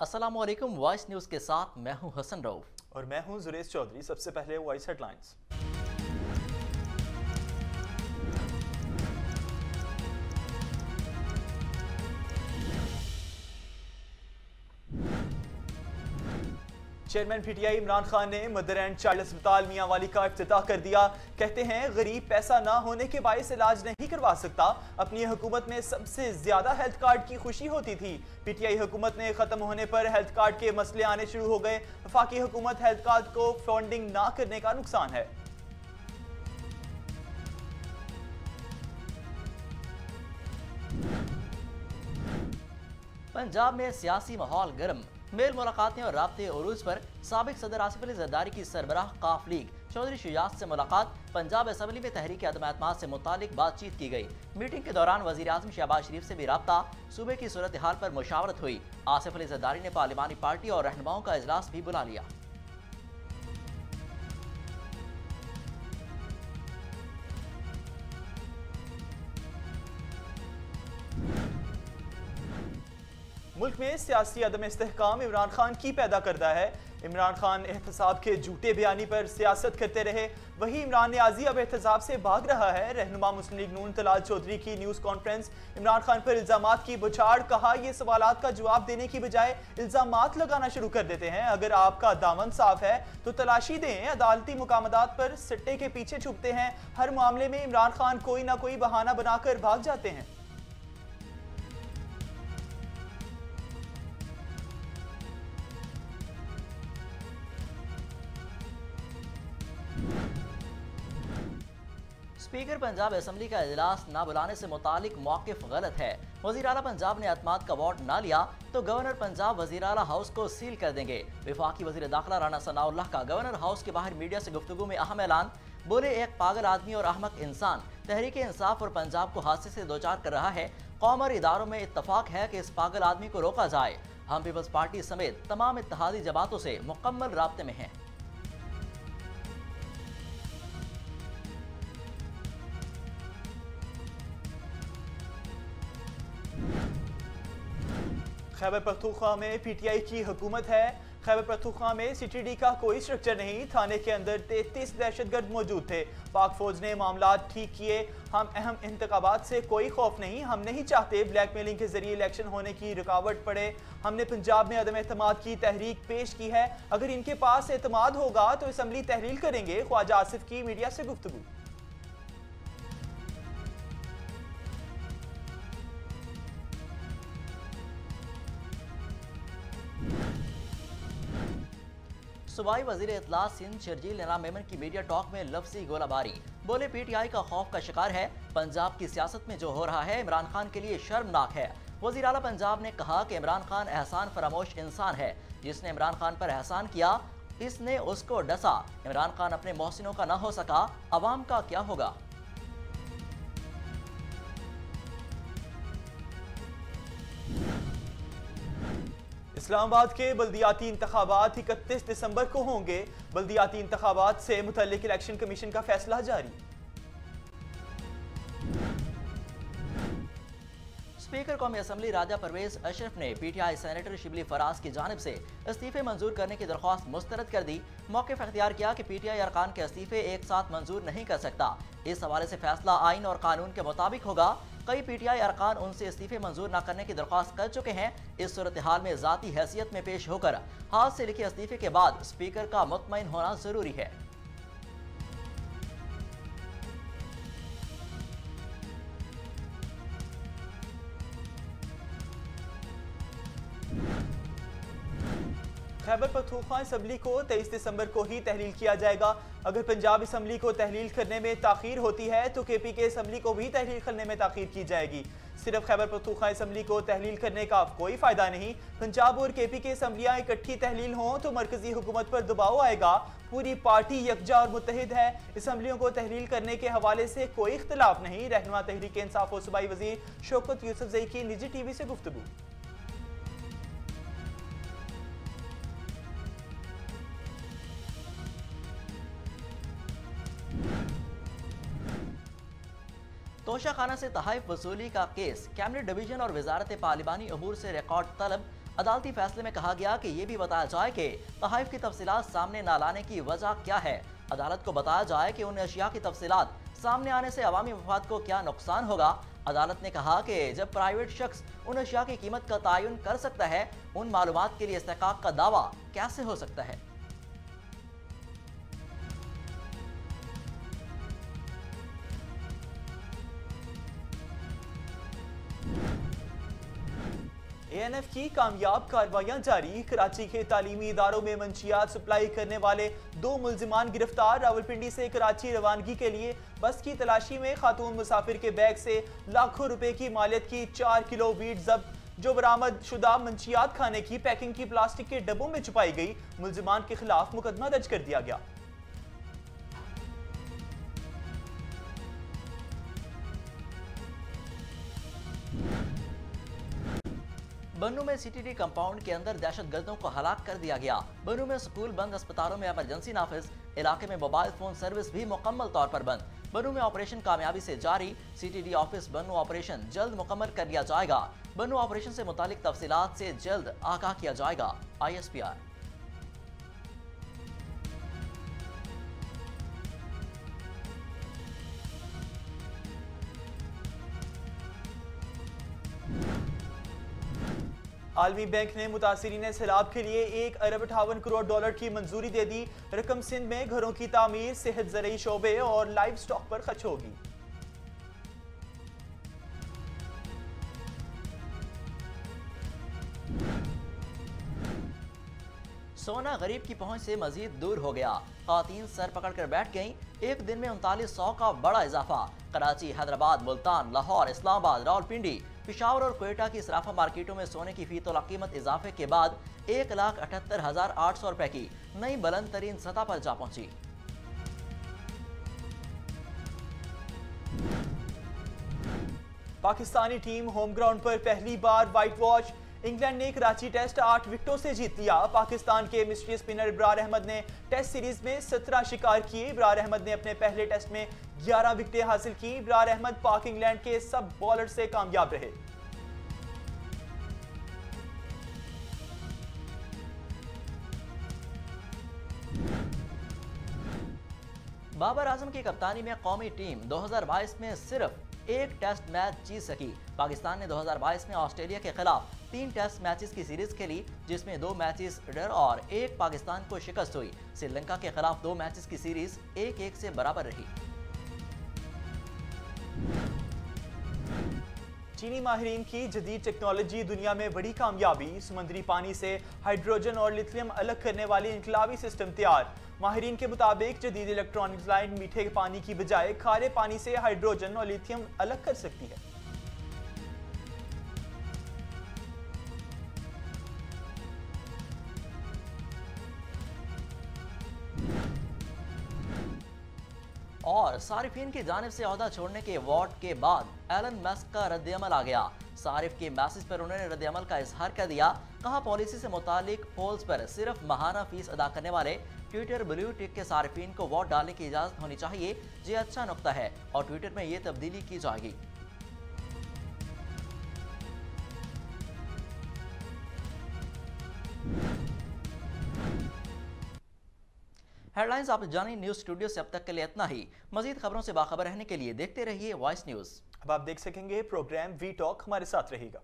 अस्सलामुअलैकुम। Voice news के साथ मैं हूं हसन रऊफ और मैं हूं जुरेश चौधरी। सबसे पहले voice headlines. Chairman PTI Imran Khan ने मदर एंड चाइल्ड अस्पताल मियांवाली का इफ्तिताह कर दिया। कहते हैं गरीब पैसा ना होने के बायस इलाज नहीं करवा सकता। अपनी हुकूमत में सबसे ज्यादा हेल्थ कार्ड की खुशी होती थी। पीटीआई हुकूमत ने खत्म होने पर हेल्थ कार्ड के मसले आने शुरू हो गए। वफाकी हुकूमत हेल्थ कार्ड को फंडिंग ना करने का नुकसान है। पंजाब में सियासी माहौल गर्म। मेल मुलाकातें और राब्ते उरूज पर साबिक सदर आसिफ अली जरदारी की सरबराह काफ लीग चौधरी शुजात से मुलाकात। पंजाब असम्बली में तहरीक अदम एतमाद से मुतालिक बातचीत की गई। मीटिंग के दौरान वजीर आजम शहबाज शरीफ से भी राब्ता। सूबे की सूरत हाल पर मुशावरत हुई। आसिफ अली जरदारी ने पार्लिमानी पार्टी और रहनुमाओं का इजलास भी बुला लिया। मुल्क में सियासी अदम इस्तेहकाम इमरान खान की पैदा करता है। इमरान खान एहतसाब के झूठे बयानी पर सियासत करते रहे, वही इमरान नियाजी अब एहतसाब से भाग रहा है। रहनुमा मुस्लिम लीग नून तलाल चौधरी की न्यूज़ कॉन्फ्रेंस। इमरान खान पर इल्जामात की बुछाड़। कहा यह सवालात का जवाब देने की बजाय इल्जामात लगाना शुरू कर देते हैं। अगर आपका दामन साफ है तो तलाशी दें। अदालती मुकामदात पर सट्टे के पीछे छुपते हैं। हर मामले में इमरान खान कोई ना कोई बहाना बनाकर भाग जाते हैं। स्पीकर पंजाब असम्बली का इजलास न बुलाने से मुतालिक मौक़िफ़ गलत है। वज़ीर आला पंजाब ने एतमाद का वोट न लिया तो गवर्नर पंजाब वज़ीर आला हाउस को सील कर देंगे। वफाकी वज़ीर दाखिला राना सनाउल्लाह का गवर्नर हाउस के बाहर मीडिया से गुफ्तगू में अहम ऐलान। बोले एक पागल आदमी और अहमक इंसान तहरीक इंसाफ और पंजाब को हादसे से दो चार कर रहा है। कौम और इदारों में इत्तफाक है कि इस पागल आदमी को रोका जाए। हम पीपल्स पार्टी समेत तमाम इत्तेहादी जमातों से मुकम्मल राब्ते में हैं। खैबर पख्तूनख्वा में पीटीआई की हुकूमत है। खैबर पख्तूनख्वा में सीटीडी का कोई स्ट्रक्चर नहीं। थाने के अंदर 33 दहशतगर्द मौजूद थे। पाक फौज ने मामला ठीक किए। हम अहम इंतखाबात से कोई खौफ नहीं। हम नहीं चाहते ब्लैकमेलिंग के जरिए इलेक्शन होने की रुकावट पड़े। हमने पंजाब में अदम एतमाद की तहरीक पेश की है। अगर इनके पास एतमाद होगा तो असम्बली तहलील करेंगे। ख्वाजा आसिफ की मीडिया से गुफ्तगू। सूबाई वजीर इत्तला सिंध शर्जील निज़ाम मेमन की मीडिया टॉक में लफ्जी गोलाबारी। बोले पीटीआई का खौफ का शिकार है। पंजाब की सियासत में जो हो रहा है इमरान खान के लिए शर्मनाक है। वजीर आला पंजाब ने कहा कि इमरान खान एहसान फरामोश इंसान है। जिसने इमरान खान पर एहसान किया इसने उसको डसा। इमरान खान अपने मोहसिनों का ना हो सका, अवाम का क्या होगा। इस्लामाबाद के बल्दियाती इंतखाबात 31 दिसंबर को होंगे। बल्दियाती इंतखाबात से मुतल्लिक इलेक्शन कमीशन का फैसला जारी। स्पीकर कौमी असम्बली राजा परवेज अशरफ ने पीटीआई सेनेटर शिबली फराज की जानिब से इस्तीफे मंजूर करने की दरख्वास्त मुस्तरद कर दी। मौक़िफ़ इख्तियार किया कि पीटीआई अरकान के इस्तीफे एक साथ मंजूर नहीं कर सकता। इस हवाले से फैसला आइन और कानून के मुताबिक होगा। कई पीटीआई अरकान उनसे इस्तीफे मंजूर न करने की दरख्वास्त कर चुके हैं। इस सूरत हाल में ज़ाती हैसियत में पेश होकर हाथ से लिखे इस्तीफे के बाद स्पीकर का मुतमईन होना जरूरी है। खैबर पख्तूनख्वा असम्बली को 23 दिसंबर को ही तहलील किया जाएगा। अगर पंजाब असम्बली को तहलील करने में ताखीर होती है तो केपी के असम्बली को भी तहलील करने में ताखीर की जाएगी। सिर्फ खैबर पख्तूनख्वा असम्बली को तहलील करने का कोई फायदा नहीं। पंजाब और केपी के असम्बलियाँ इकट्ठी तहलील हों तो मरकजी हुकूमत पर दबाव आएगा। पूरी पार्टी यकजा और मुत्तहिद है। असम्बलियों को तहलील करने के हवाले से कोई इख्तिलाफ नहीं। रहनुमा तहरीक इंसाफ और सूबाई वजीर शौकत यूसुफजई की निजी टीवी से गुफ्तगू। तोशाखाना से तहाइफ वसूली का केस। कैबिनेट डिवीजन और वजारत पार्लिमानी अमूर से रिकॉर्ड तलब। अदालती फैसले में कहा गया कि ये भी बताया जाए कि तहफ़ की तफसीलात सामने न लाने की वजह क्या है। अदालत को बताया जाए कि उन अशिया की तफसीलात सामने आने से अवामी मफाद को क्या नुकसान होगा। अदालत ने कहा कि जब प्राइवेट शख्स उन अशिया की कीमत का तयन कर सकता है, उन मालूमात के लिए इस्तेहकाक का दावा कैसे हो सकता है। ANF की कामयाब कार्रवाइयां जारी। कराची के तालीमी इदारों में मंशियात सप्लाई करने वाले 2 मुल्जिमान गिरफ्तार। रावलपिंडी से कराची रवानगी के लिए बस की तलाशी में खातून मुसाफिर के बैग से लाखों रुपए की मालियत की 4 किलो वीट जब्त। जो बरामद शुदा मंशियात खाने की पैकिंग की प्लास्टिक के डब्बों में छुपाई गई। मुल्जिमान के खिलाफ मुकदमा दर्ज कर दिया गया। बन्नू में CTD कंपाउंड के अंदर दहशतगर्दों को हलाक कर दिया गया। बन्नू में स्कूल बंद, अस्पतालों में इमरजेंसी नाफिज, इलाके में मोबाइल फोन सर्विस भी मुकम्मल तौर पर बंद। बन्नू में ऑपरेशन कामयाबी से जारी। CTD ऑफिस बन्नू ऑपरेशन जल्द मुकम्मल कर लिया जाएगा। बन्नू ऑपरेशन से मुतालिक तफसीलात से जल्द आगाह किया जाएगा। ISPR। आलमी बैंक ने मुतासिरीन सैलाब के लिए $1 अरब 58 करोड़ की मंजूरी दे दी। रकम सिंध में घरों की तामीर, सेहत, ज़रूरी शोबे और लाइव स्टॉक पर खर्च होगी। सोना गरीब की पहुंच से मजीद दूर हो गया। खातन सर पकड़कर बैठ गईं। एक दिन में 3900 का बड़ा इजाफा। कराची, हैदराबाद, मुल्तान, लाहौर, इस्लामाबाद, रावलपिंडी, पिशावर और कोयटा की सराफा मार्केटों में सोने की फी तोला कीमत इजाफे के बाद 1,78,800 रुपए की नई बुलंद तरीन सतह पर जा पहुंची। पाकिस्तानी टीम होम ग्राउंड पर पहली बार व्हाइट वॉश। इंग्लैंड ने कराची टेस्ट 8 विकेटों से जीत लिया। पाकिस्तान के मिस्ट्री स्पिनर इब्रार अहमद ने टेस्ट सीरीज में 17 शिकार किए। इब्रार अहमद ने अपने पहले टेस्ट में 11 विकेटें हासिल की। इब्रार अहमद पाक इंग्लैंड के सब बॉलर से कामयाब रहे। बाबर आजम की कप्तानी में कौमी टीम 2022 में सिर्फ एक टेस्ट मैच जीत सकी। पाकिस्तान ने 2022 में ऑस्ट्रेलिया के खिलाफ 3 टेस्ट मैचेस की सीरीज खेली, जिसमें 2 मैचेस ड्रॉ और 1 पाकिस्तान को शिकस्त हुई। श्रीलंका के खिलाफ 2 मैचेस की सीरीज 1-1 से बराबर रही। चीनी माहिरीन की जदीद टेक्नोलॉजी दुनिया में बड़ी कामयाबी। समुद्री पानी से हाइड्रोजन और लिथियम अलग करने वाली इनकलाबी सिस्टम तैयार। माहिरीन के मुताबिक जदीद इलेक्ट्रॉनिक्स लाइन मीठे पानी की बजाय खारे पानी से हाइड्रोजन और लिथियम अलग कर सकती है। और सारिफीन की जानिब से ओहदा छोड़ने के वार्ड के बाद एलन मस्क का रद्दअमल आ गया। सारिफ के मैसेज पर उन्होंने रद्दअमल का इजहार कर दिया। कहा, पॉलिसी से मुतालिक पोल्स पर सिर्फ माहाना फीस अदा करने वाले ट्विटर ब्लू टिक के सारिफीन को वोट डालने की इजाजत होनी चाहिए। ये अच्छा नुक्ता है और ट्विटर में ये तब्दीली की जाएगी। हेडलाइंस आप जानिए न्यूज स्टूडियो से। अब तक के लिए इतना ही। मजीद खबरों से बाखबर रहने के लिए देखते रहिए वॉइस न्यूज। अब आप देख सकेंगे प्रोग्राम वी टॉक, हमारे साथ रहेगा।